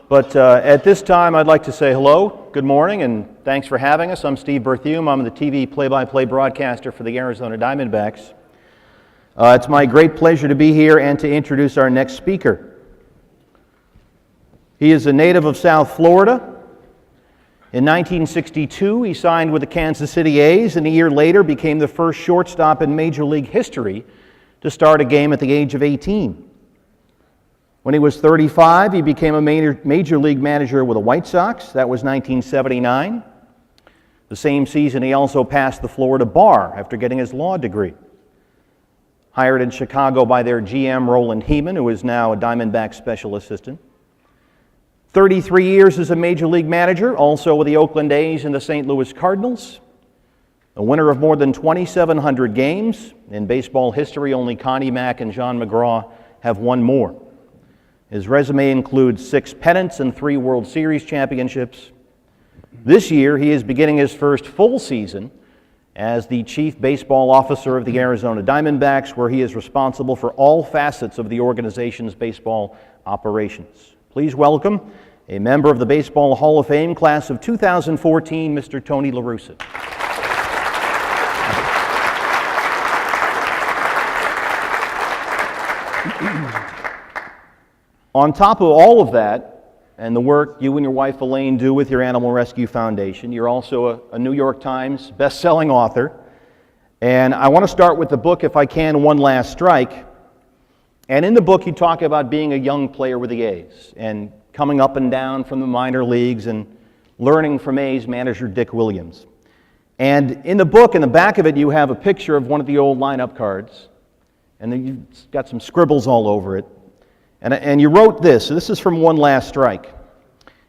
But at this time, I'd like to say hello, good morning, and thanks for having us. I'm Steve Berthiaume. I'm the TV play-by-play broadcaster for the Arizona Diamondbacks. It's my great pleasure to be here and to introduce our next speaker. He is a native of South Florida. In 1962, he signed with the Kansas City A's, and a year later became the first shortstop in Major League history to start a game at the age of 18. When he was 35, he became a major league manager with the White Sox. That was 1979. The same season, he also passed the Florida bar after getting his law degree. Hired in Chicago by their GM, Roland Heeman, who is now a Diamondback special assistant. 33 years as a major league manager, also with the Oakland A's and the St. Louis Cardinals. A winner of more than 2,700 games. In baseball history, only Connie Mack and John McGraw have won more. His resume includes 6 pennants and 3 World Series championships. This year, he is beginning his first full season as the Chief Baseball Officer of the Arizona Diamondbacks, where he is responsible for all facets of the organization's baseball operations. Please welcome a member of the Baseball Hall of Fame class of 2014, Mr. Tony La Russa. On top of all of that, and the work you and your wife Elaine do with your Animal Rescue Foundation, you're also a New York Times best-selling author. And I want to start with the book, if I can, One Last Strike. And in the book, you talk about being a young player with the A's and coming up and down from the minor leagues and learning from A's manager Dick Williams. And in the book, in the back of it, you have a picture of one of the old lineup cards. And then you've got some scribbles all over it. And you wrote this. So this is from One Last Strike.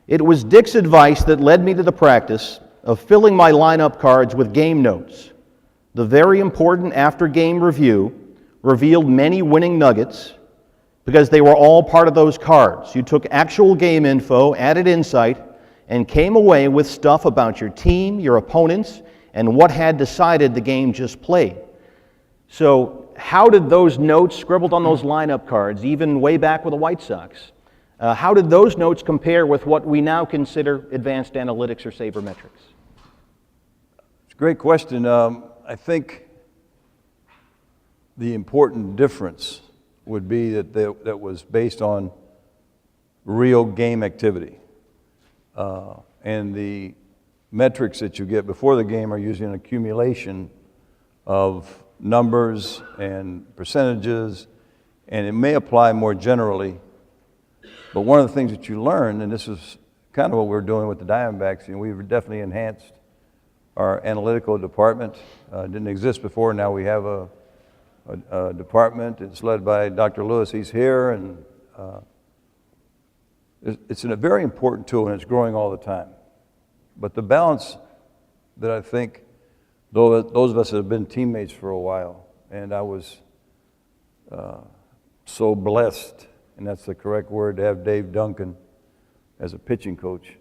It was Dick's advice that led me to the practice of filling my lineup cards with game notes. The very important after-game review revealed many winning nuggets because they were all part of those cards. You took actual game info, added insight, and came away with stuff about your team, your opponents, and what had decided the game just played. So how did those notes scribbled on those lineup cards, even way back with the White Sox, how did those notes compare with what we now consider advanced analytics or sabermetrics? It's a great question. I think the important difference would be that was based on real game activity. And the metrics that you get before the game are usually an accumulation of numbers and percentages, and it may apply more generally. But one of the things that you learn, and this is kind of what we're doing with the Diamondbacks, we've definitely enhanced our analytical department. It didn't exist before. Now we have a department. It's led by Dr. Lewis. He's here, and it's a very important tool, and it's growing all the time. But the balance that I think, though those of us that have been teammates for a while, and I was so blessed, and that's the correct word, to have Dave Duncan as a pitching coach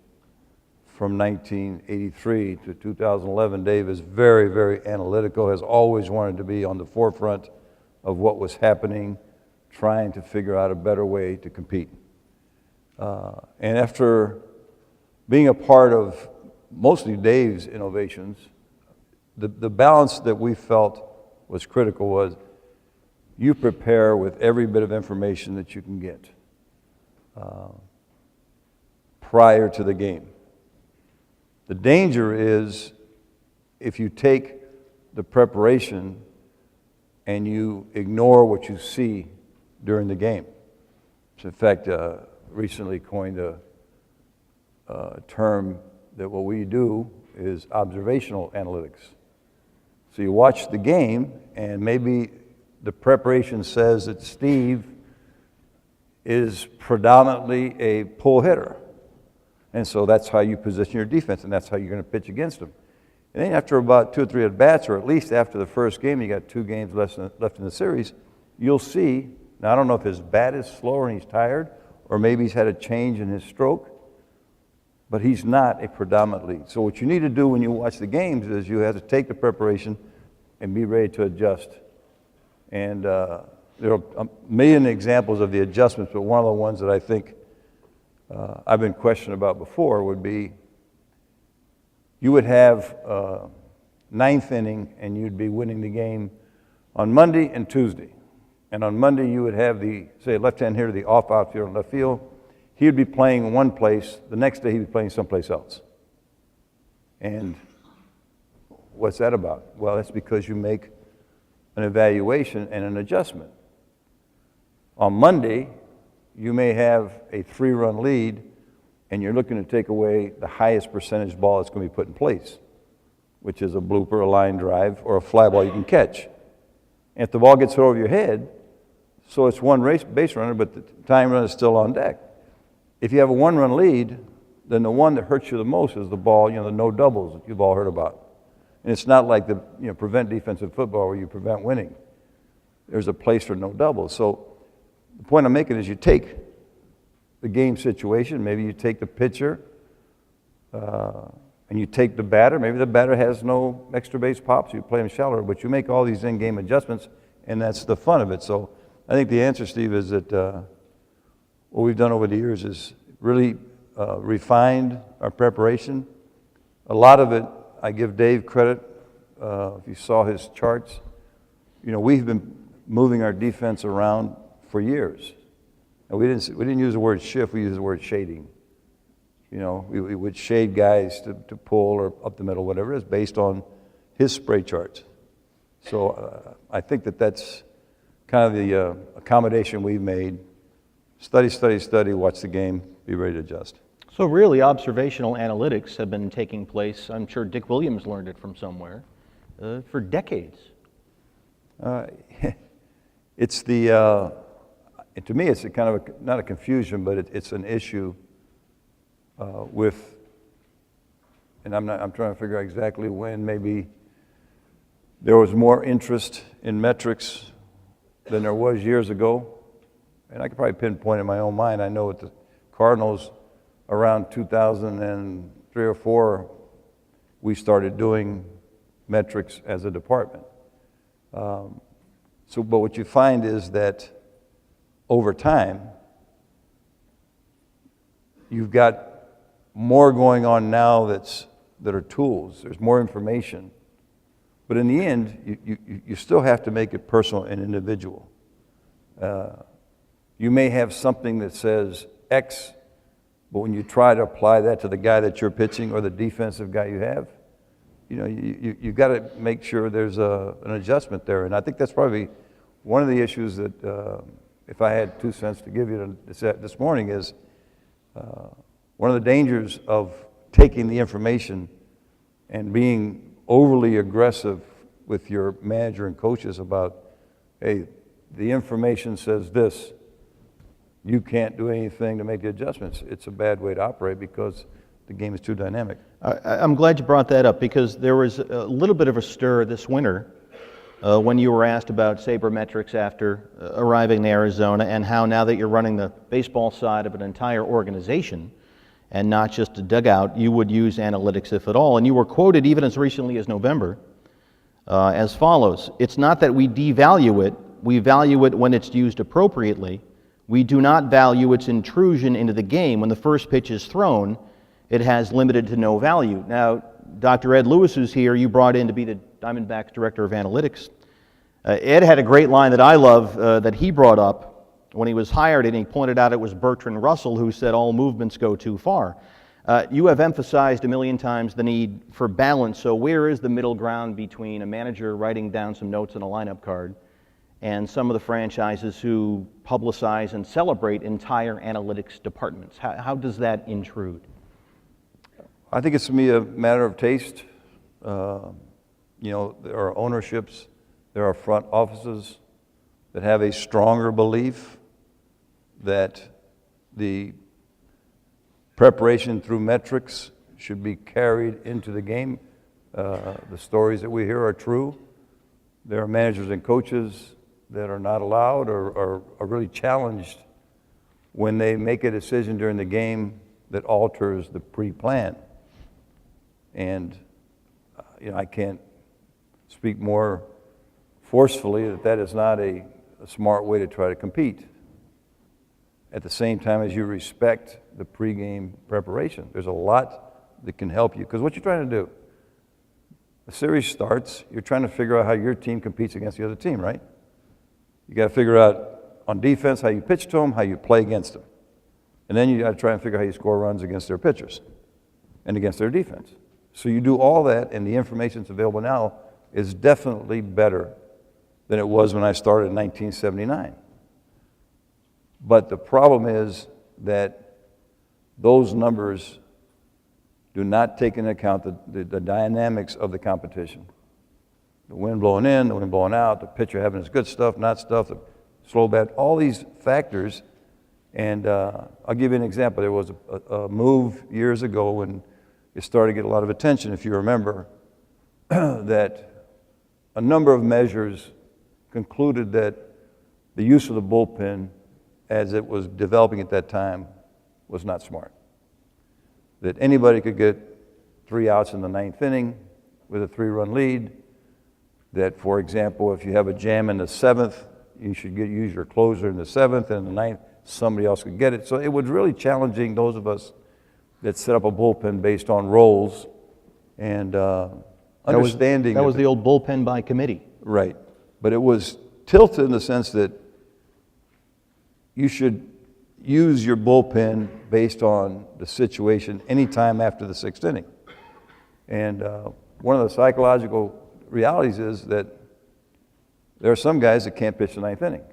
from 1983 to 2011. Dave is very, very analytical, has always wanted to be on the forefront of what was happening, trying to figure out a better way to compete. And after being a part of mostly Dave's innovations, the balance that we felt was critical was you prepare with every bit of information that you can get prior to the game. The danger is if you take the preparation and you ignore what you see during the game. So in fact, recently coined a term that what we do is observational analytics. So you watch the game, and maybe the preparation says that Steve is predominantly a pull hitter. And so that's how you position your defense, and that's how you're going to pitch against him. And then after about 2 or 3 at-bats, or at least after the first game, you got 2 games left in the series, you'll see, now I don't know if his bat is slower and he's tired, or maybe he's had a change in his stroke, but he's not a predominant lead. So what you need to do when you watch the games is you have to take the preparation and be ready to adjust. And there are a million examples of the adjustments, but one of the ones that I think I've been questioned about before would be, you would have ninth inning and you'd be winning the game on Monday and Tuesday. And on Monday you would have the, say, left-hand hitter, the off outfield and left field. He would be playing one place. The next day he'd be playing someplace else. And what's that about? Well, that's because you make an evaluation and an adjustment. On Monday, you may have a 3-run lead, and you're looking to take away the highest percentage ball that's going to be put in place, which is a blooper, a line drive, or a fly ball you can catch. And if the ball gets hit over your head, so it's one base runner, but the tying run is still on deck. If you have a 1-run lead, then the one that hurts you the most is the ball, the no doubles that you've all heard about. And it's not like the prevent defensive football where you prevent winning. There's a place for no doubles. So the point I'm making is you take the game situation, maybe you take the pitcher, and you take the batter. Maybe the batter has no extra base pops, you play him shallower, but you make all these in-game adjustments, and that's the fun of it. So I think the answer, Steve, is that what we've done over the years is really refined our preparation. A lot of it, I give Dave credit. If you saw his charts, we've been moving our defense around for years. And we didn't use the word shift, we used the word shading. We would shade guys to pull or up the middle, whatever it is, based on his spray charts. So I think that's kind of the accommodation we've made. Study, watch the game, be ready to adjust. So really, observational analytics have been taking place, I'm sure Dick Williams learned it from somewhere, for decades. It's the, to me, it's a kind of not a confusion, but it's an issue with, and I'm trying to figure out exactly when, maybe there was more interest in metrics than there was years ago. And I could probably pinpoint in my own mind. I know at the Cardinals, around 2003 or 4, we started doing metrics as a department. But what you find is that over time, you've got more going on now that are tools. There's more information. But in the end, you still have to make it personal and individual. You may have something that says X, but when you try to apply that to the guy that you're pitching or the defensive guy you have, you've got to make sure there's an adjustment there. And I think that's probably one of the issues that, if I had 2 cents to give you this morning, is one of the dangers of taking the information and being overly aggressive with your manager and coaches about, hey, the information says this, you can't do anything to make the adjustments. It's a bad way to operate because the game is too dynamic. I'm glad you brought that up, because there was a little bit of a stir this winter when you were asked about Sabermetrics after arriving in Arizona, and how now that you're running the baseball side of an entire organization and not just a dugout, you would use analytics if at all. And you were quoted even as recently as November as follows: "It's not that we devalue it, we value it when it's used appropriately. We do not value its intrusion into the game. When the first pitch is thrown, it has limited to no value." Now, Dr. Ed Lewis, who's here, you brought in to be the Diamondbacks Director of Analytics. Ed had a great line that I love that he brought up when he was hired, and he pointed out it was Bertrand Russell who said all movements go too far. You have emphasized a million times the need for balance, so where is the middle ground between a manager writing down some notes on a lineup card and some of the franchises who publicize and celebrate entire analytics departments? How does that intrude? I think it's to me a matter of taste. There are ownerships, there are front offices that have a stronger belief that the preparation through metrics should be carried into the game. The stories that we hear are true. There are managers and coaches that are not allowed or are really challenged when they make a decision during the game that alters the pre-plan. And I can't speak more forcefully that is not a smart way to try to compete. at the same time as you respect the pregame preparation. There's a lot that can help you, because what you're trying to do, the series starts, you're trying to figure out how your team competes against the other team, right? You got to figure out on defense how you pitch to them, how you play against them. And then you got to try and figure out how you score runs against their pitchers and against their defense. So you do all that, and the information that's available now is definitely better than it was when I started in 1979. But the problem is that those numbers do not take into account the dynamics of the competition. The wind blowing in, the wind blowing out, the pitcher having his good stuff, not stuff, the slow bat, all these factors. And I'll give you an example. There was a move years ago when it started to get a lot of attention, if you remember, that a number of measures concluded that the use of the bullpen as it was developing at that time was not smart. That anybody could get 3 outs in the 9th inning with a 3-run lead. That, for example, if you have a jam in the 7th, you should use your closer in the 7th, and in the 9th, somebody else could get it. So it was really challenging those of us that set up a bullpen based on roles and understanding. That was the old bullpen by committee. Right. But it was tilted in the sense that you should use your bullpen based on the situation anytime after the 6th inning. And one of the psychological realities is that there are some guys that can't pitch the 9th inning.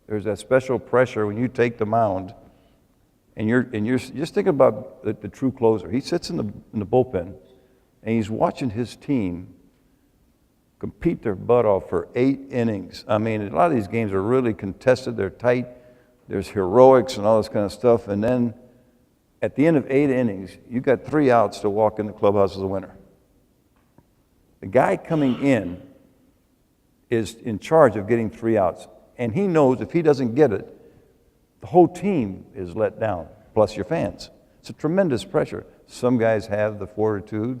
There's that special pressure when you take the mound, and you're just thinking about the true closer. He sits in the bullpen, and he's watching his team compete their butt off for 8 innings. I mean, a lot of these games are really contested. They're tight. There's heroics and all this kind of stuff. And then at the end of 8 innings, you got 3 outs to walk in the clubhouse as a winner. The guy coming in is in charge of getting 3 outs. And he knows if he doesn't get it, the whole team is let down, plus your fans. It's a tremendous pressure. Some guys have the fortitude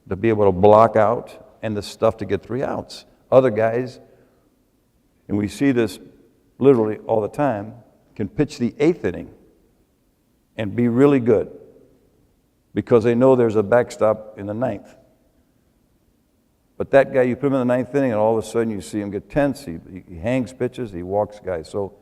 to be able to block out and the stuff to get 3 outs. Other guys, and we see this literally all the time, can pitch the 8th inning and be really good because they know there's a backstop in the 9th. But that guy, you put him in the 9th inning, and all of a sudden you see him get tense. He hangs pitches, he walks guys. So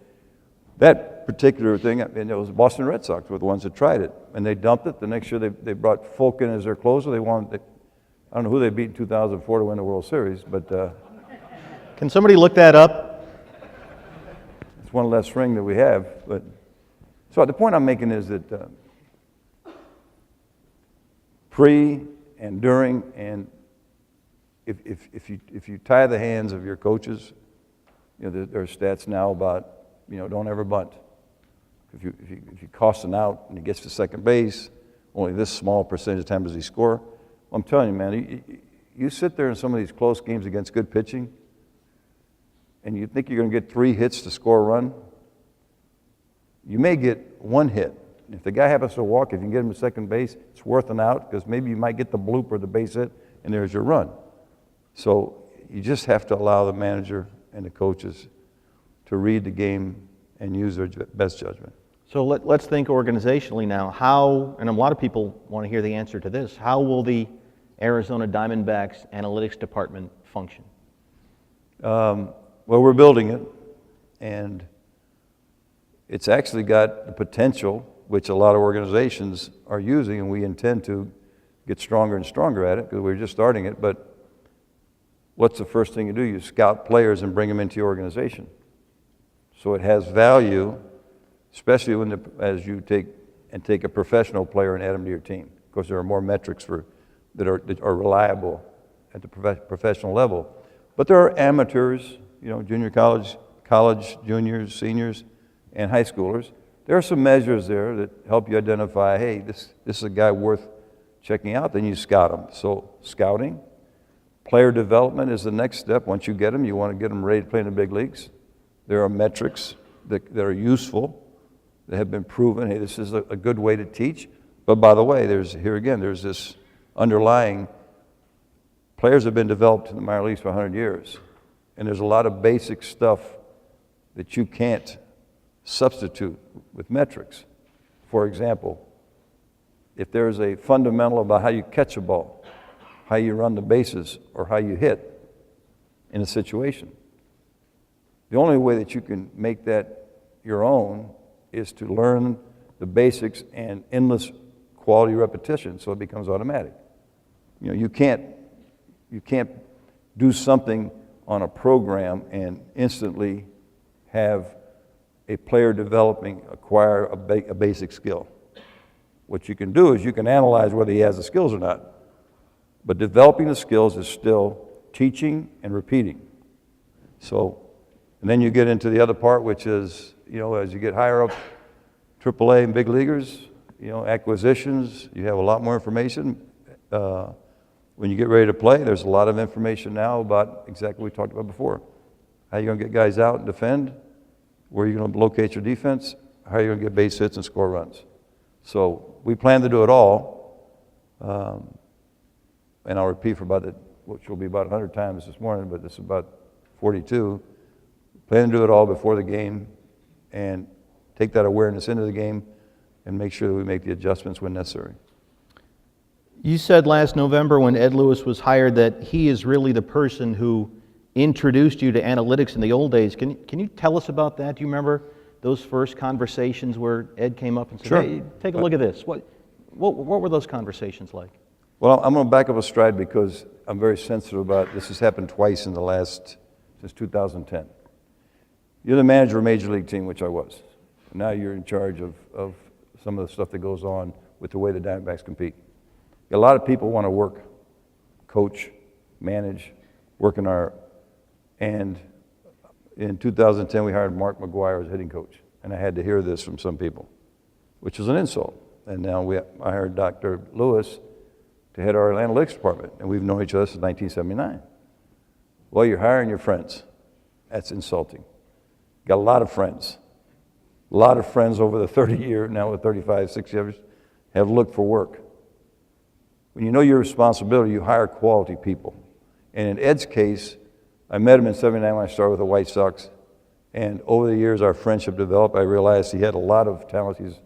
that particular thing, and it was Boston Red Sox were the ones that tried it, and they dumped it. The next year they brought Folk in as their closer. I don't know who they beat in 2004 to win the World Series, but Can somebody look that up? it's one less ring that we have. But so the point I'm making is that pre and during and if you tie the hands of your coaches, you know, there are stats now about, you know, don't ever bunt. If you cost an out and he gets to second base, only this small percentage of time does he score. Well, I'm telling you, man, you sit there in some of these close games against good pitching, and you think you're going to get 3 hits to score a run. You may get 1 hit. If the guy happens to walk, if you can get him to second base, it's worth an out because maybe you might get the bloop or the base hit, and there's your run. So you just have to allow the manager and the coaches to read the game and use their best judgment. So let's think organizationally now. How, and a lot of people want to hear the answer to this, how will the Arizona Diamondbacks Analytics Department function? Well, we're building it, and it's actually got the potential, which a lot of organizations are using, and we intend to get stronger and stronger at it because we're just starting it. But what's the first thing you do? You scout players and bring them into your organization. So it has value, especially as you take a professional player and add them to your team. Of course, there are more metrics that are reliable at the professional level. But there are amateurs, you know, junior college, juniors, seniors, and high schoolers. There are some measures there that help you identify, hey, this is a guy worth checking out. Then you scout them. So scouting. Player development is the next step. Once you get them, you want to get them ready to play in the big leagues. There are metrics that are useful, that have been proven. Hey, this is a good way to teach. But by the way, there's this underlying, players have been developed in the minor leagues for 100 years. And there's a lot of basic stuff that you can't substitute with metrics. For example, if there's a fundamental about how you catch a ball, how you run the bases, or how you hit in a situation, the only way that you can make that your own is to learn the basics and endless quality repetition so it becomes automatic. You know, you can't do something on a program and instantly have a player acquire a basic skill. What you can do is you can analyze whether he has the skills or not. But developing the skills is still teaching and repeating. So, and then you get into the other part, which is, you know, as you get higher up, AAA and big leaguers, you know, acquisitions, you have a lot more information. When you get ready to play, there's a lot of information now about exactly what we talked about before. How you going to get guys out and defend, where you're going to locate your defense, how you're going to get base hits and score runs. So we plan to do it all, and I'll repeat for about which will be about 100 times this morning, but this is about 42. Plan to do it all before the game and take that awareness into the game and make sure that we make the adjustments when necessary. You said last November when Ed Lewis was hired that he is really the person who introduced you to analytics in the old days. Can you tell us about that? Do you remember those first conversations where Ed came up and said, Sure. Hey, take a look at this? What were those conversations like? Well, I'm going to back up a stride because I'm very sensitive about this. Has happened twice since 2010. You're the manager of a major league team, which I was. Now you're in charge of some of the stuff that goes on with the way the Diamondbacks compete. A lot of people want to work, coach, manage, work in our, and in 2010 we hired Mark McGuire as hitting coach, and I had to hear this from some people, which is an insult. And now I hired Dr. Lewis to head our analytics department, and we've known each other since 1979. Well, you're hiring your friends. That's insulting. Got a lot of friends. A lot of friends over the 30 years, now with 35, 60 years, have looked for work. When you know your responsibility, you hire quality people. And in Ed's case, I met him in '79 when I started with the White Sox. And over the years, our friendship developed. I realized he had a lot of talent. He's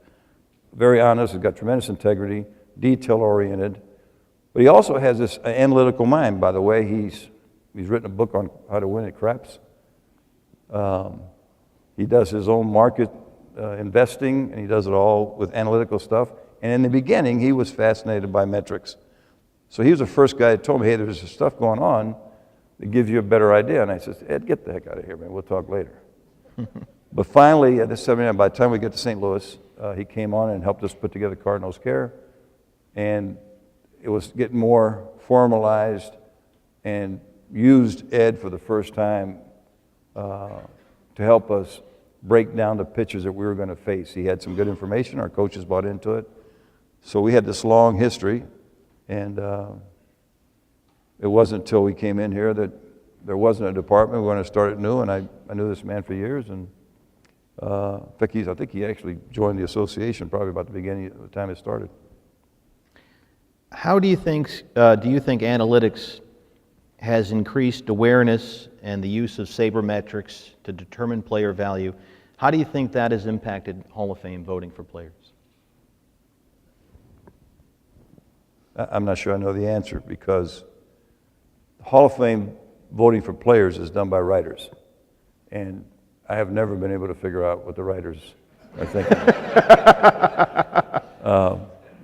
very honest. He's got tremendous integrity, detail-oriented. But he also has this analytical mind. By the way, he's written a book on how to win at craps. He does his own market investing, and he does it all with analytical stuff. And in the beginning, he was fascinated by metrics. So he was the first guy that told me, hey, there's this stuff going on that gives you a better idea. And I said, Ed, get the heck out of here, man. We'll talk later. But finally, at the '79, by the time we get to St. Louis, he came on and helped us put together Cardinals Care. And it was getting more formalized and used Ed for the first time to help us break down the pitches that we were going to face. He had some good information. Our coaches bought into it. So we had this long history, and it wasn't until we came in here that there wasn't a department. We were going to start it new, and I knew this man for years. And in fact, I think he actually joined the association probably about the beginning of the time it started. How do you think analytics has increased awareness and the use of sabermetrics to determine player value? How do you think that has impacted Hall of Fame voting for players? I'm not sure I know the answer, because Hall of Fame voting for players is done by writers. And I have never been able to figure out what the writers are thinking.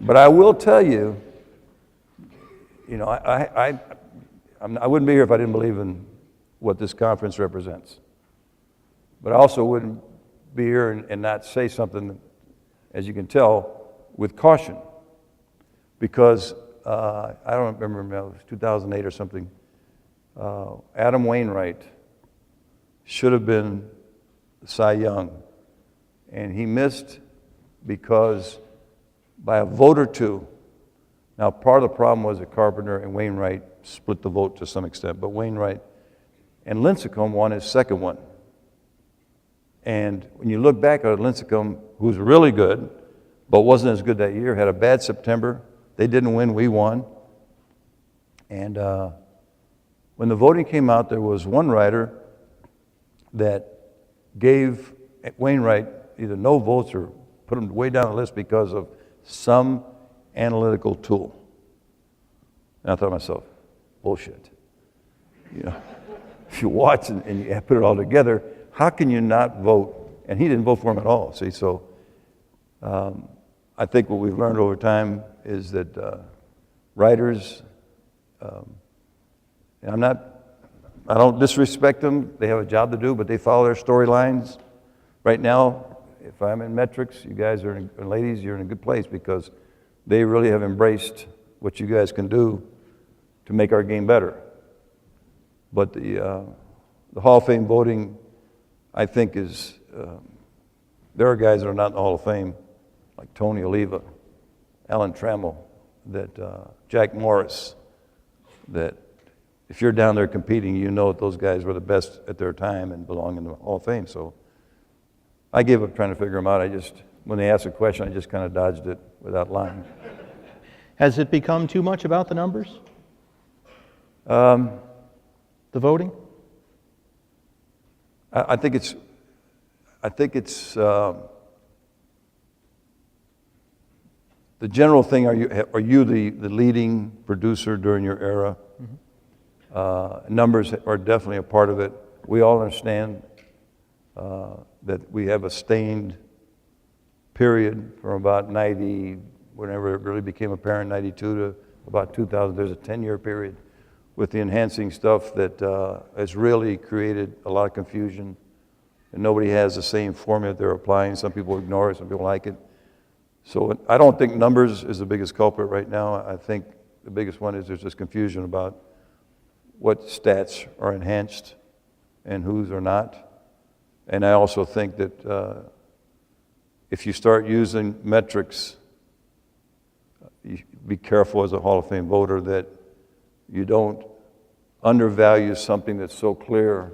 But I will tell you, you know, I wouldn't be here if I didn't believe in what this conference represents. But I also wouldn't be here and not say something, as you can tell, with caution. Because I don't remember, it was 2008 or something, Adam Wainwright should have been Cy Young. And he missed because by a vote or two. Now, part of the problem was that Carpenter and Wainwright split the vote to some extent, but Wainwright and Lincecum won his second one. And when you look back at Lincecum, who was really good, but wasn't as good that year, had a bad September. They didn't win, we won. And when the voting came out, there was one writer that gave Wainwright either no votes or put them way down the list because of some analytical tool. And I thought to myself, bullshit. You know, if you watch and you put it all together, how can you not vote? And he didn't vote for him at all, see, so I think what we've learned over time is that writers, and I don't disrespect them, they have a job to do, but they follow their storylines. Right now, if I'm in metrics, you guys are, and ladies, you're in a good place because they really have embraced what you guys can do to make our game better. But the Hall of Fame voting, I think is, there are guys that are not in the Hall of Fame, like Tony Oliva, Alan Trammell, Jack Morris, that if you're down there competing, you know that those guys were the best at their time and belong in the Hall of Fame. So I gave up trying to figure them out. When they asked a question, I just kind of dodged it without lying. Has it become too much about the numbers? The voting? I think it's the general thing. Are you the leading producer during your era? Mm-hmm. Numbers are definitely a part of it. We all understand that we have a stained period from about 90, whenever it really became apparent, 92 to about 2000. There's a 10-year period with the enhancing stuff that has really created a lot of confusion. And nobody has the same formula they're applying. Some people ignore it, some people like it. So I don't think numbers is the biggest culprit right now. I think the biggest one is there's just confusion about what stats are enhanced and whose are not. And I also think that if you start using metrics, you be careful as a Hall of Fame voter that you don't undervalue something that's so clear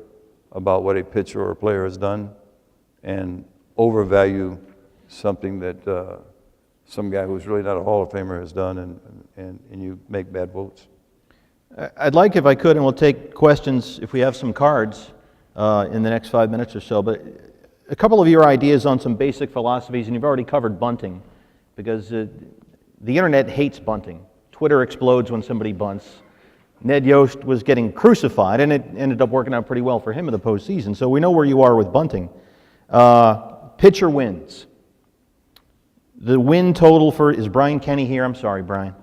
about what a pitcher or a player has done and overvalue something that some guy who's really not a Hall of Famer has done, and you make bad votes. I'd like, if I could, and we'll take questions if we have some cards in the next 5 minutes or so, but a couple of your ideas on some basic philosophies, and you've already covered bunting, because the internet hates bunting. Twitter explodes when somebody bunts. Ned Yost was getting crucified, and it ended up working out pretty well for him in the postseason. So we know where you are with bunting. Pitcher wins. The win total for, is Brian Kenny here? I'm sorry, Brian.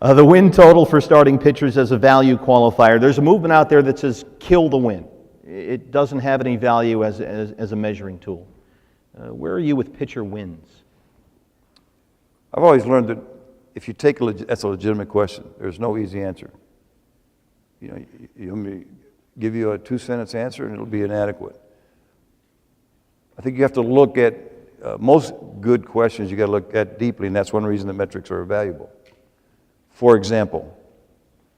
The win total for starting pitchers as a value qualifier. There's a movement out there that says kill the win. It doesn't have any value as a measuring tool. Where are you with pitcher wins? I've always learned that if you take that's a legitimate question. There's no easy answer. You know, you want me to give you a 2-sentence answer and it'll be inadequate. I think you have to look at most good questions you got to look at deeply, and that's one reason that metrics are valuable. For example,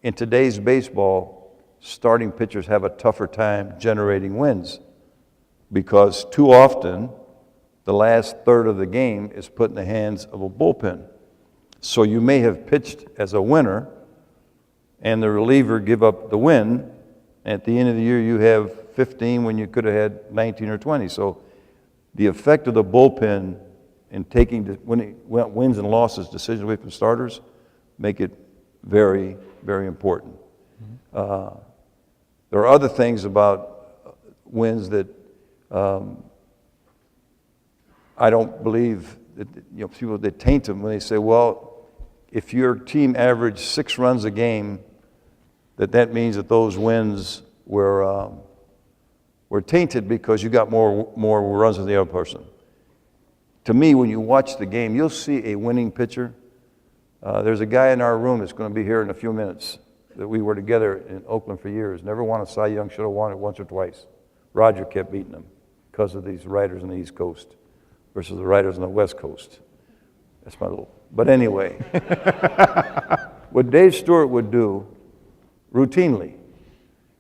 in today's baseball, starting pitchers have a tougher time generating wins because too often the last third of the game is put in the hands of a bullpen. So you may have pitched as a winner and the reliever give up the win. At the end of the year, you have 15 when you could have had 19 or 20. So the effect of the bullpen in taking wins and losses, decisions away from starters, make it very, very important. Mm-hmm. There are other things about wins that I don't believe that, you know, people that taint them when they say, well, if your team averaged 6 runs a game, that means that those wins were tainted because you got more runs than the other person. To me, when you watch the game, you'll see a winning pitcher. There's a guy in our room that's going to be here in a few minutes that we were together in Oakland for years. Never won a Cy Young, should have won it once or twice. Roger kept beating him because of these writers on the East Coast versus the writers on the West Coast. That's my little. But anyway, what Dave Stewart would do routinely,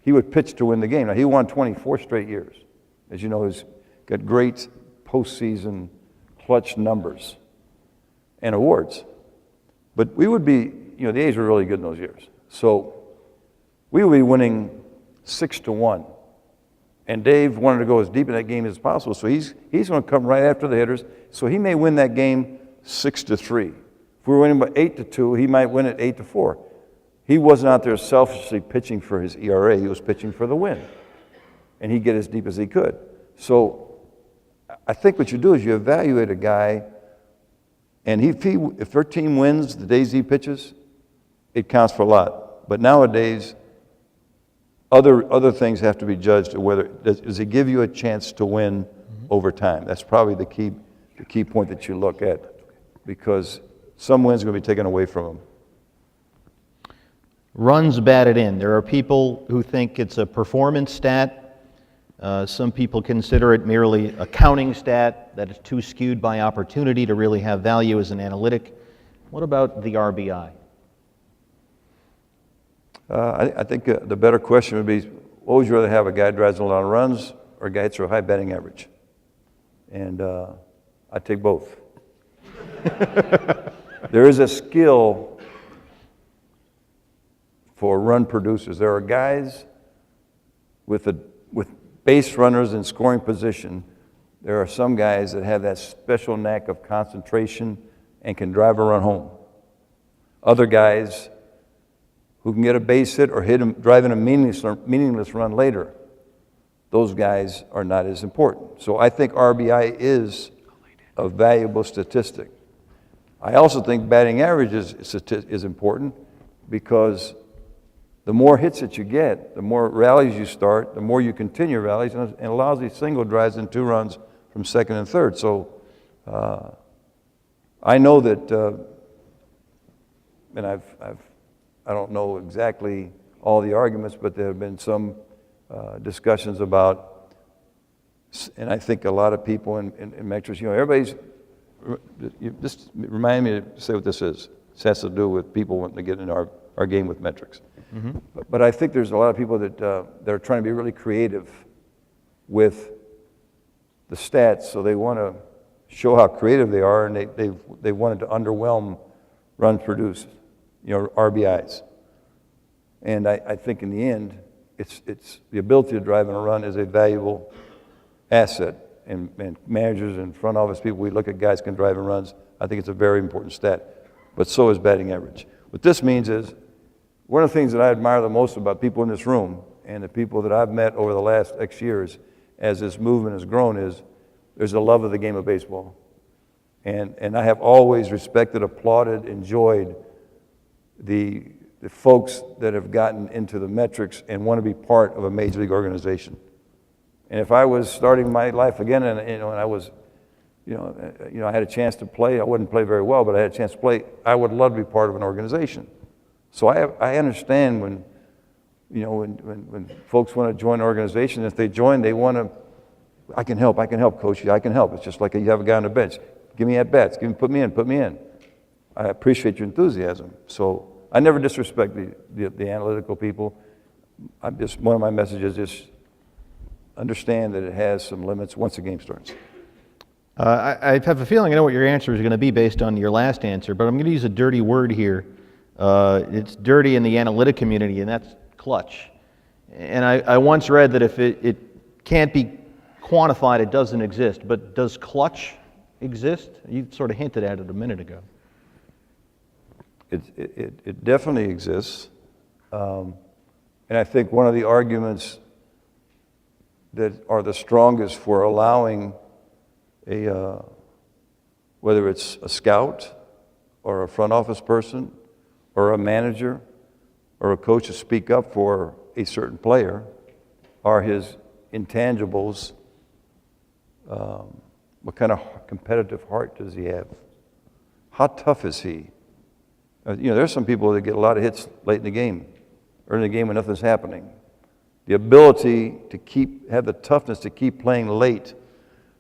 he would pitch to win the game. Now, he won 24 straight years. As you know, he's got great postseason clutch numbers and awards. But we would be, you know, the A's were really good in those years. So we would be winning 6-1. And Dave wanted to go as deep in that game as possible, so he's going to come right after the hitters. So he may win that game 6-3. If we were winning by 8-2, he might win it 8-4. He wasn't out there selfishly pitching for his ERA. He was pitching for the win, and he'd get as deep as he could. So I think what you do is you evaluate a guy, and if their team wins the days he pitches, it counts for a lot. But nowadays, other things have to be judged. Whether does it give you a chance to win over time? That's probably the key point that you look at, because some wins are going to be taken away from them. Runs batted in. There are people who think it's a performance stat. Some people consider it merely a counting stat, that is too skewed by opportunity to really have value as an analytic. What about the RBI? I think the better question would be, what would you rather have, a guy drives a lot of runs or a guy hits a high batting average? And I take both. There is a skill for run producers. There are guys with base runners in scoring position. There are some guys that have that special knack of concentration and can drive a run home. Other guys who can get a base hit or drive in a meaningless run later, those guys are not as important. So I think RBI is a valuable statistic. I also think batting average is important, because the more hits that you get, the more rallies you start, the more you continue rallies, and a lousy single drives in 2 runs from second and third. So I know that, and I don't know exactly all the arguments, but there have been some discussions about, and I think a lot of people in metrics, everybody's, just remind me to say what this is. This has to do with people wanting to get in our game with metrics. Mm-hmm. But I think there's a lot of people that are trying to be really creative with the stats, so they want to show how creative they are, and they wanted to underwhelm runs produced, RBIs. And I think in the end, it's the ability to drive in a run is a valuable asset. And managers and front office people, we look at guys can drive in runs. I think it's a very important stat. But so is batting average. What this means is, one of the things that I admire the most about people in this room and the people that I've met over the last X years as this movement has grown is there's a love of the game of baseball. And I have always respected, applauded, enjoyed the folks that have gotten into the metrics and want to be part of a major league organization. And if I was starting my life again, and I was, I had a chance to play. I wouldn't play very well, but I had a chance to play. I would love to be part of an organization. So I understand when folks want to join an organization. If they join, they want to. I can help, coach. I can help. It's just like you have a guy on the bench. Give me at bats. Put me in. I appreciate your enthusiasm. So I never disrespect the analytical people. One of my messages is understand that it has some limits once the game starts. I have a feeling I know what your answer is going to be based on your last answer, but I'm going to use a dirty word here. It's dirty in the analytic community, and that's clutch. And I once read that if it can't be quantified, it doesn't exist. But does clutch exist? You sort of hinted at it a minute ago. It definitely exists. And I think one of the arguments that are the strongest for allowing whether it's a scout or a front office person or a manager or a coach to speak up for a certain player are his intangibles. What kind of competitive heart does he have? How tough is he? There's some people that get a lot of hits late in the game, early in the game when nothing's happening. The ability to have the toughness to keep playing late,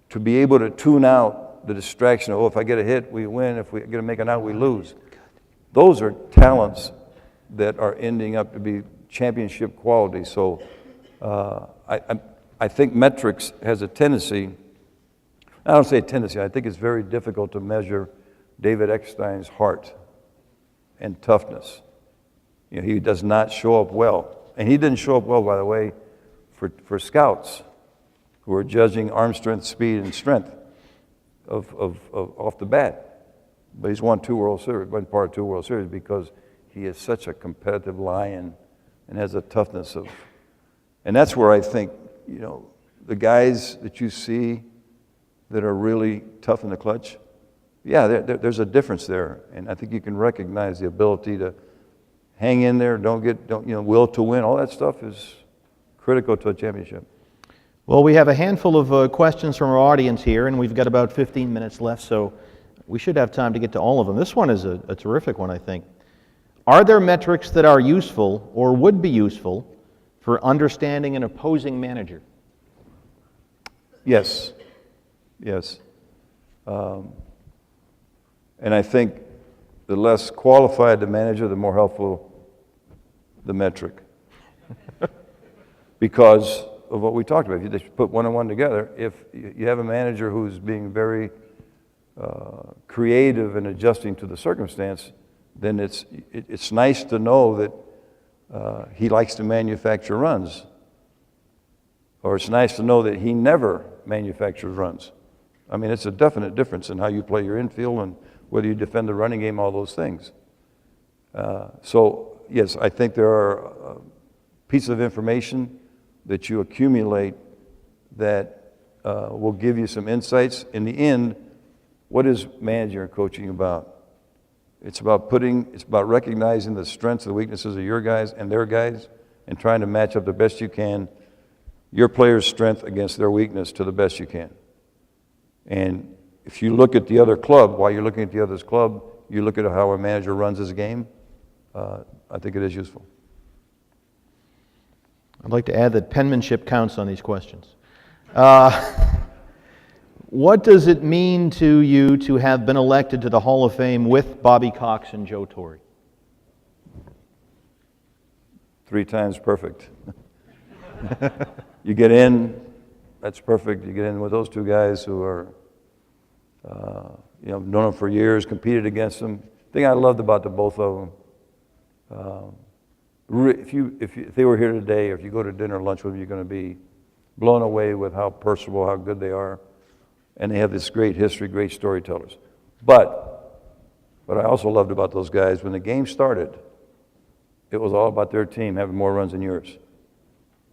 to be able to tune out the distraction of, if I get a hit, we win. If we get to make an out, we lose. Those are talents that are ending up to be championship quality. So I think metrics has a tendency, I don't say a tendency, I think it's very difficult to measure David Eckstein's heart and toughness. He does not show up well. And he didn't show up well, by the way, for scouts. who are judging arm strength, speed, and strength of off the bat. But he's won 2 World Series, won part of 2 World Series because he is such a competitive lion and has a toughness of, and that's where I think, the guys that you see that are really tough in the clutch, yeah, there's a difference there, and I think you can recognize the ability to hang in there, will to win. All that stuff is critical to a championship. Well, we have a handful of questions from our audience here, and we've got about 15 minutes left, so we should have time to get to all of them. This one is a terrific one, I think. Are there metrics that are useful or would be useful for understanding an opposing manager? Yes. And I think the less qualified the manager, the more helpful the metric. Because of what we talked about. If you just put one and one together, if you have a manager who's being very creative in adjusting to the circumstance, then it's nice to know that he likes to manufacture runs. Or it's nice to know that he never manufactures runs. I mean, it's a definite difference in how you play your infield and whether you defend the running game, all those things. So, yes, I think there are pieces of information that you accumulate that will give you some insights. In the end, what is managing and coaching about? It's about recognizing the strengths and the weaknesses of your guys and their guys and trying to match up the best you can, your player's strength against their weakness to the best you can. And if you look at the other club, while you're looking at the other's club, you look at how a manager runs his game, I think it is useful. I'd like to add that penmanship counts on these questions. What does it mean to you to have been elected to the Hall of Fame with Bobby Cox and Joe Torre? 3 times perfect. You get in, that's perfect. You get in with those 2 guys who are, known them for years, competed against them. The thing I loved about the both of them, if they were here today, or if you go to dinner or lunch with them, you're going to be blown away with how personable, how good they are. And they have this great history, great storytellers. But what I also loved about those guys, when the game started, it was all about their team having more runs than yours.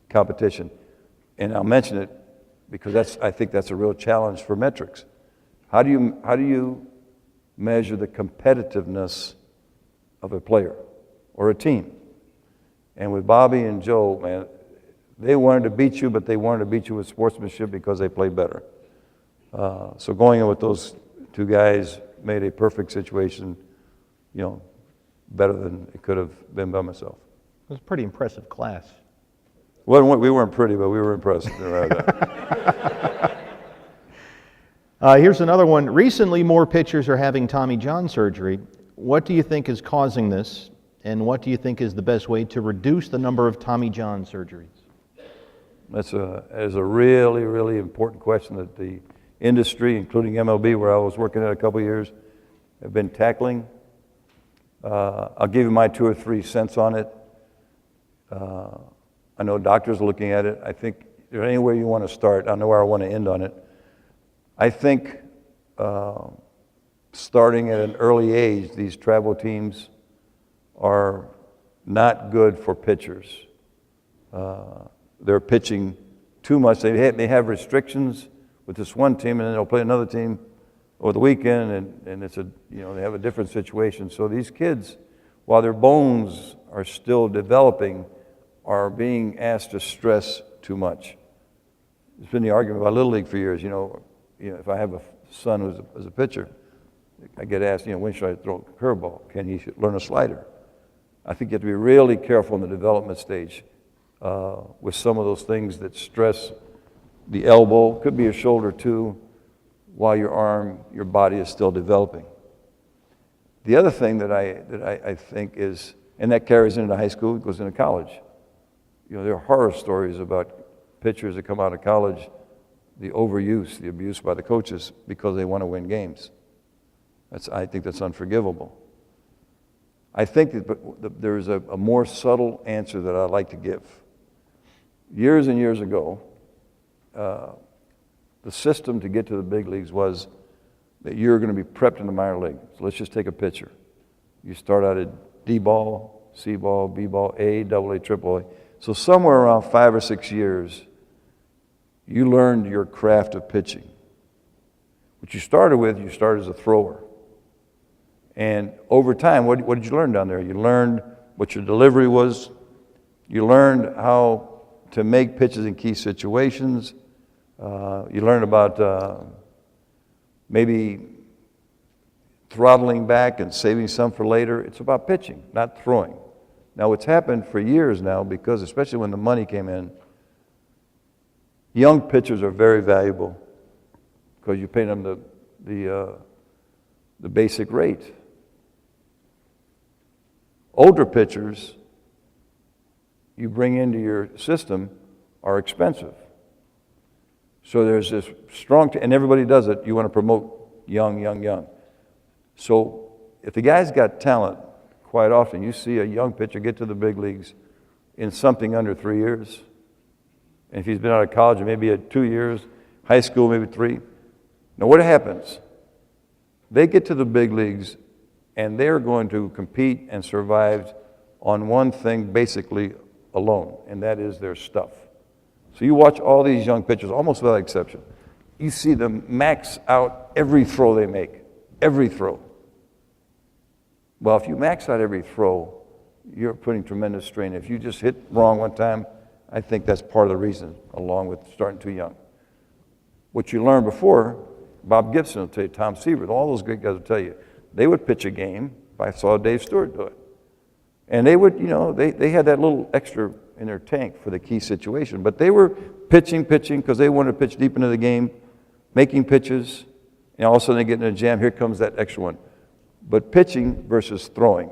Competition. And I'll mention it because I think that's a real challenge for metrics. How do you measure the competitiveness of a player or a team? And with Bobby and Joe, man, they wanted to beat you, but they wanted to beat you with sportsmanship because they played better. So going in with those 2 guys made a perfect situation, better than it could have been by myself. It was a pretty impressive class. Well, we weren't pretty, but we were impressed. Here's another one. Recently, more pitchers are having Tommy John surgery. What do you think is causing this, and what do you think is the best way to reduce the number of Tommy John surgeries? That's a really, really important question that the industry, including MLB, where I was working at a couple of years, have been tackling. I'll give you my 2 or 3 cents on it. I know doctors are looking at it. I think there's anywhere you want to start. I know where I want to end on it. I think starting at an early age, these travel teams are not good for pitchers. They're pitching too much. They have restrictions with this one team, and then they'll play another team over the weekend, and it's they have a different situation. So these kids, while their bones are still developing, are being asked to stress too much. There's been the argument about Little League for years. If I have a son who's a pitcher, I get asked, when should I throw a curveball? Can he learn a slider? I think you have to be really careful in the development stage with some of those things that stress the elbow, could be a shoulder too, while your body is still developing. The other thing that I think is, and that carries into high school, goes into college. There are horror stories about pitchers that come out of college, the overuse, the abuse by the coaches because they want to win games. I think that's unforgivable. I think that there's a more subtle answer that I'd like to give. Years and years ago, the system to get to the big leagues was that you're going to be prepped in the minor league. So let's just take a pitcher. You start out at D ball, C ball, B ball, A, double A, triple A. So somewhere around 5 or 6 years, you learned your craft of pitching. What you started with, you started as a thrower. And over time, what did you learn down there? You learned what your delivery was. You learned how to make pitches in key situations. You learned about maybe throttling back and saving some for later. It's about pitching, not throwing. Now, what's happened for years now, because especially when the money came in, young pitchers are very valuable because you pay them the basic rate. Older pitchers you bring into your system are expensive. So there's this strong, and everybody does it, you want to promote young, young, young. So if the guy's got talent, quite often you see a young pitcher get to the big leagues in something under 3 years. And if he's been out of college, maybe at 2 years, high school, maybe 3. Now what happens? They get to the big leagues and they're going to compete and survive on one thing basically alone, and that is their stuff. So you watch all these young pitchers, almost without exception. You see them max out every throw they make, every throw. Well, if you max out every throw, you're putting tremendous strain. If you just hit wrong one time, I think that's part of the reason, along with starting too young. What you learned before, Bob Gibson will tell you, Tom Seaver, all those great guys will tell you, they would pitch a game. I saw Dave Stewart do it. And they would, they had that little extra in their tank for the key situation. But they were pitching, because they wanted to pitch deep into the game, making pitches, and all of a sudden they get in a jam, here comes that extra one. But pitching versus throwing.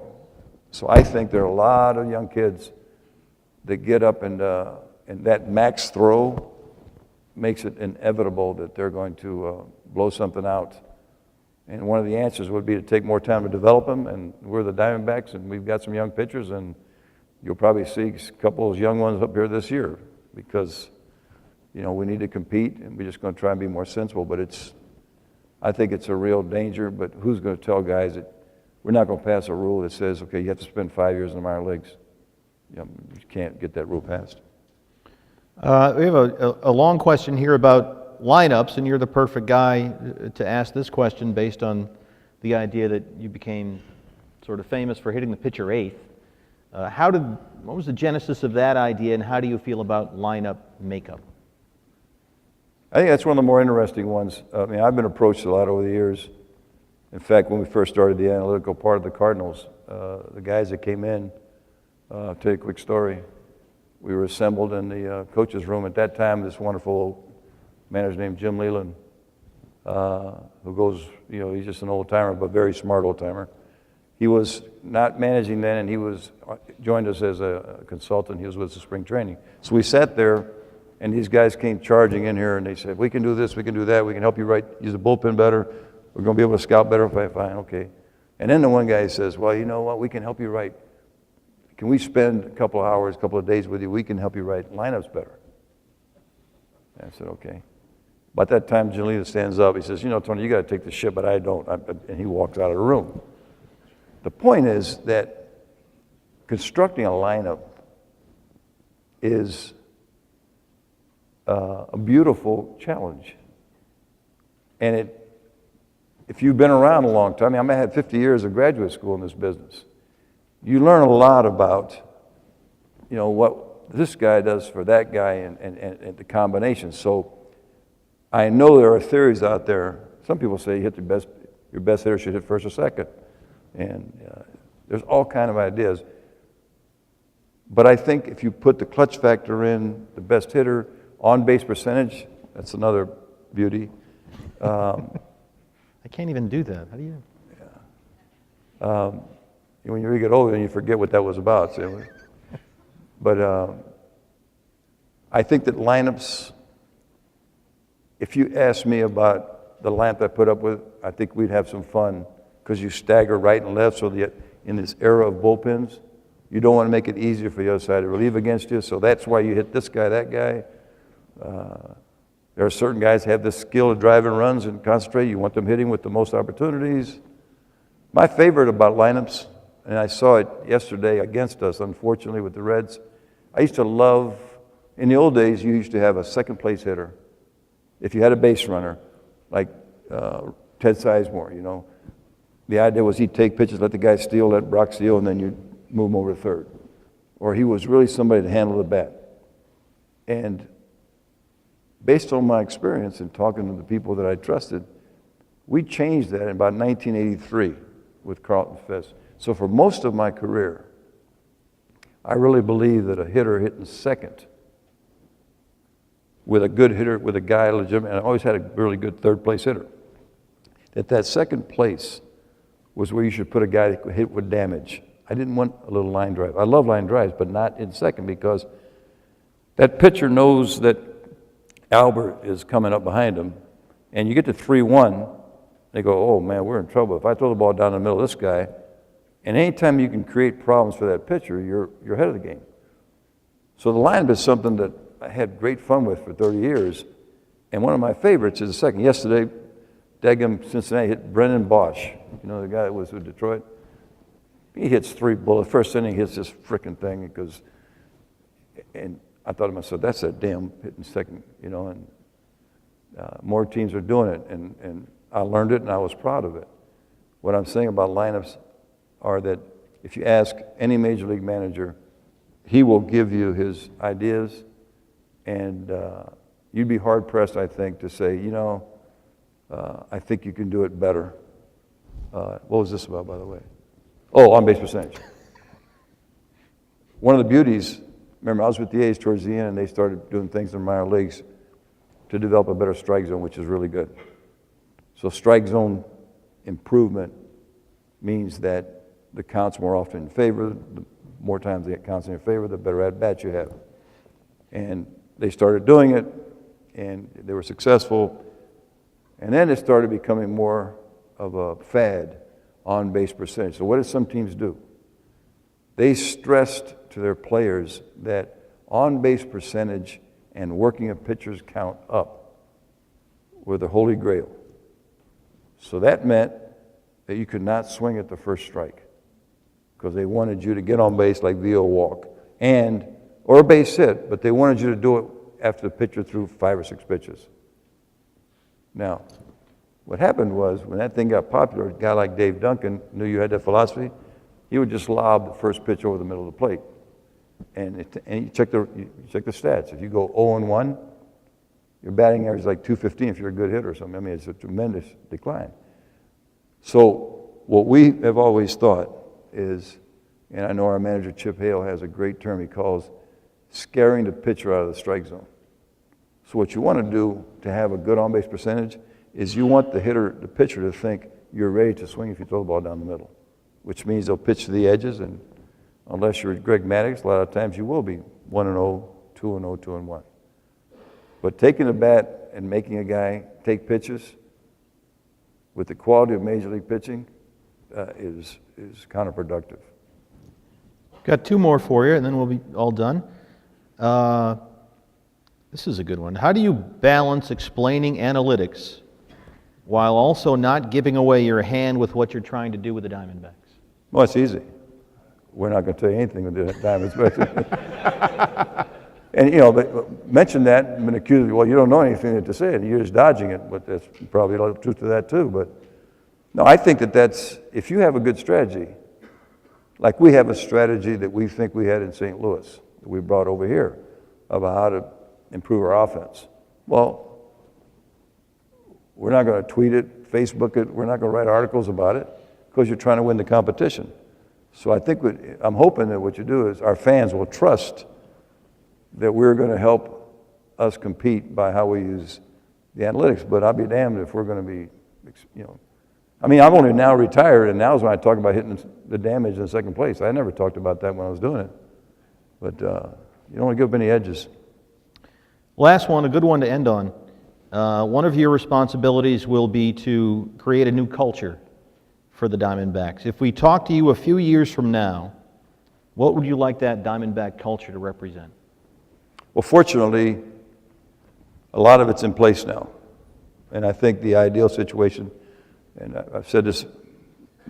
So I think there are a lot of young kids that get up and that max throw makes it inevitable that they're going to blow something out. And one of the answers would be to take more time to develop them, and we're the Diamondbacks, and we've got some young pitchers, and you'll probably see a couple of young ones up here this year because, we need to compete, and we're just going to try and be more sensible. But I think it's a real danger, but who's going to tell guys that we're not going to pass a rule that says, okay, you have to spend 5 years in the minor leagues. You can't get that rule passed. We have a long question here about lineups, and you're the perfect guy to ask this question based on the idea that you became sort of famous for hitting the pitcher eighth. What was the genesis of that idea, and how do you feel about lineup makeup? I think that's one of the more interesting ones. I've been approached a lot over the years. In fact, when we first started the analytical part of the Cardinals, the guys that came in, I'll tell you a quick story. We were assembled in the coach's room at that time. This wonderful manager named Jim Leland, who goes, he's just an old timer, but very smart old timer. He was not managing then, and he joined us as a consultant. He was with us at spring training. So we sat there, and these guys came charging in here, and they said, we can do this, we can do that, we can help you use the bullpen better, we're going to be able to scout better. Fine, okay. And then the one guy says, well, you know what, we can help you write. Can we spend a couple of hours, a couple of days with you? We can help you write lineups better. And I said, okay. By that time, Jelena stands up. He says, Tony, you got to take the shit, but I don't. And he walks out of the room. The point is that constructing a lineup is a beautiful challenge. And if you've been around a long time, I had 50 years of graduate school in this business. You learn a lot about, what this guy does for that guy and the combination. So I know there are theories out there. Some people say your best hitter should hit first or second. And there's all kind of ideas. But I think if you put the clutch factor in, the best hitter, on-base percentage, that's another beauty. I can't even do that. How do you? Yeah. When you get older, you forget what that was about. So. But I think that lineups, if you ask me about the lineup I put up with, I think we'd have some fun because you stagger right and left so that in this era of bullpens, you don't want to make it easier for the other side to relieve against you. So that's why you hit this guy, that guy. There are certain guys who have this skill of driving runs and concentrate. You want them hitting with the most opportunities. My favorite about lineups, and I saw it yesterday against us, unfortunately, with the Reds. I used to love, in the old days, you used to have a second place hitter. If you had a base runner, like Ted Sizemore, you know, the idea was he'd take pitches, let the guy steal, let Brock steal, and then you'd move him over to third. Or he was really somebody to handle the bat. And based on my experience in talking to the people that I trusted, we changed that in about 1983 with Carlton Fisk. So for most of my career, I really believe that a hitter hitting second with a good hitter, with a guy legitimate, and I always had a really good third place hitter, that second place was where you should put a guy that could hit with damage. I didn't want a little line drive. I love line drives, but not in second, because that pitcher knows that Albert is coming up behind him, and you get to 3-1, they go, oh man, we're in trouble. If I throw the ball down the middle of this guy, and anytime you can create problems for that pitcher, you're ahead of the game. So the lineup is something that I had great fun with for 30 years, and one of my favorites is the second. Yesterday, Daggum, Cincinnati hit Brendan Bosch, you know, the guy that was with Detroit. He hits 3 bullets. First inning, he hits this frickin' thing, and I thought to myself, that's a damn hitting second, you know, and more teams are doing it, and I learned it and I was proud of it. What I'm saying about lineups are that if you ask any major league manager, he will give you his ideas, and you'd be hard pressed, I think, to say, you know, I think you can do it better. What was this about, by the way? Oh, on-base percentage. One of the beauties, remember, I was with the A's towards the end, and they started doing things in the minor leagues to develop a better strike zone, which is really good. So strike zone improvement means that the count's more often in favor. The more times the count's in your favor, the better at-bats you have. And they started doing it, and they were successful. And then it started becoming more of a fad, on-base percentage. So what did some teams do? They stressed to their players that on-base percentage and working a pitcher's count up were the holy grail. So that meant that you could not swing at the first strike, because they wanted you to get on base like via a walk, or a base hit, but they wanted you to do it after the pitcher threw 5 or 6 pitches. Now, what happened was, when that thing got popular, a guy like Dave Duncan knew you had that philosophy. He would just lob the first pitch over the middle of the plate. And you check the stats. If you go 0-1, your batting average is like 215 if you're a good hitter or something. I mean, it's a tremendous decline. So what we have always thought is, and I know our manager Chip Hale has a great term he calls scaring the pitcher out of the strike zone. So what you want to do to have a good on-base percentage is you want the pitcher to think you're ready to swing if you throw the ball down the middle, which means they'll pitch to the edges, and unless you're Greg Maddux, a lot of times you will be 1-0, 2-0, 2-1. But taking a bat and making a guy take pitches with the quality of Major League pitching is counterproductive. Got 2 more for you, and then we'll be all done. This is a good one. How do you balance explaining analytics while also not giving away your hand with what you're trying to do with the Diamondbacks? Well, it's easy. We're not going to tell you anything with the Diamondbacks. And, you know, but mention that and been accused of, well, you don't know anything to say, and you're just dodging it, but there's probably a lot of truth to that too. But no, I think that's, if you have a good strategy, like we have a strategy that we think we had in St. Louis, that we brought over here, about how to improve our offense. Well, we're not going to tweet it, Facebook it, we're not going to write articles about it, because you're trying to win the competition. So I think I'm hoping that what you do is our fans will trust that we're going to help us compete by how we use the analytics. But I'll be damned if we're going to be, you know. I mean, I'm only now retired, and now is when I talk about hitting the damage in second place. I never talked about that when I was doing it. But you don't want to give up any edges. Last one, a good one to end on. One of your responsibilities will be to create a new culture for the Diamondbacks. If we talk to you a few years from now, what would you like that Diamondback culture to represent? Well, fortunately, a lot of it's in place now. And I think the ideal situation, and I've said this,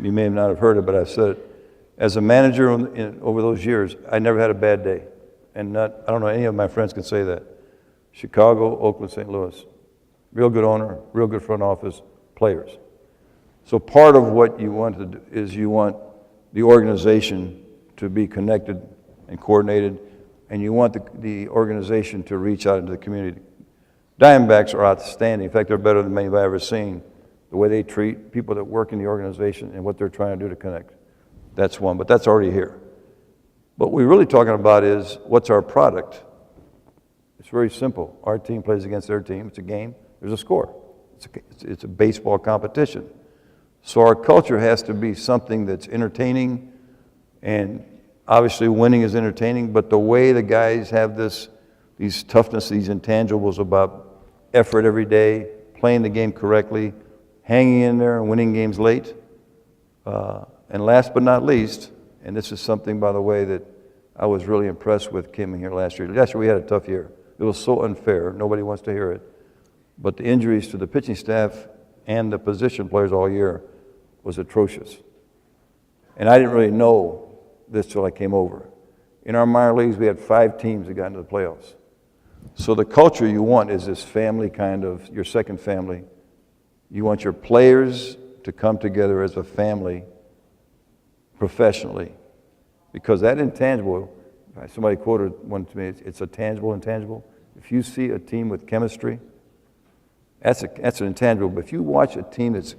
you may not have heard it, but I've said it, as a manager over those years, I never had a bad day. And I don't know any of my friends can say that. Chicago, Oakland, St. Louis, real good owner, real good front office, players. So part of what you want to do is you want the organization to be connected and coordinated, and you want the organization to reach out into the community. Diamondbacks are outstanding. In fact, they're better than many I've ever seen. The way they treat people that work in the organization and what they're trying to do to connect. That's one, but that's already here. What we're really talking about is what's our product. It's very simple. Our team plays against their team. It's a game. There's a score. It's a baseball competition. So our culture has to be something that's entertaining, and obviously winning is entertaining, but the way the guys have these toughness, these intangibles about effort every day, playing the game correctly, hanging in there and winning games late. And last but not least, and this is something, by the way, that I was really impressed with coming here last year. Last year we had a tough year. It was so unfair. Nobody wants to hear it. But the injuries to the pitching staff and the position players all year was atrocious. And I didn't really know this till I came over. In our minor leagues, we had 5 teams that got into the playoffs. So the culture you want is this family kind of, your second family. You want your players to come together as a family professionally, because that intangible, somebody quoted one to me, it's a tangible intangible. If you see a team with chemistry, that's an intangible. But if you watch a team that's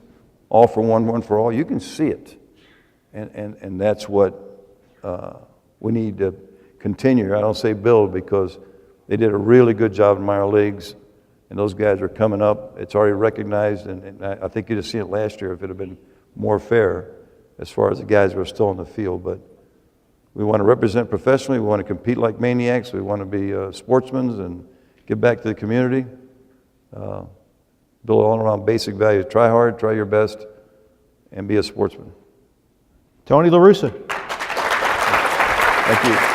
all for one, one for all, you can see it. And that's what we need to continue. I don't say build, because they did a really good job in minor leagues, and those guys are coming up. It's already recognized, and I think you'd have seen it last year if it had been more fair as far as the guys who are still in the field. But we want to represent professionally. We want to compete like maniacs. We want to be sportsmen and give back to the community. Build all around basic values. Try hard, try your best, and be a sportsman. Tony La Russa. Thank you.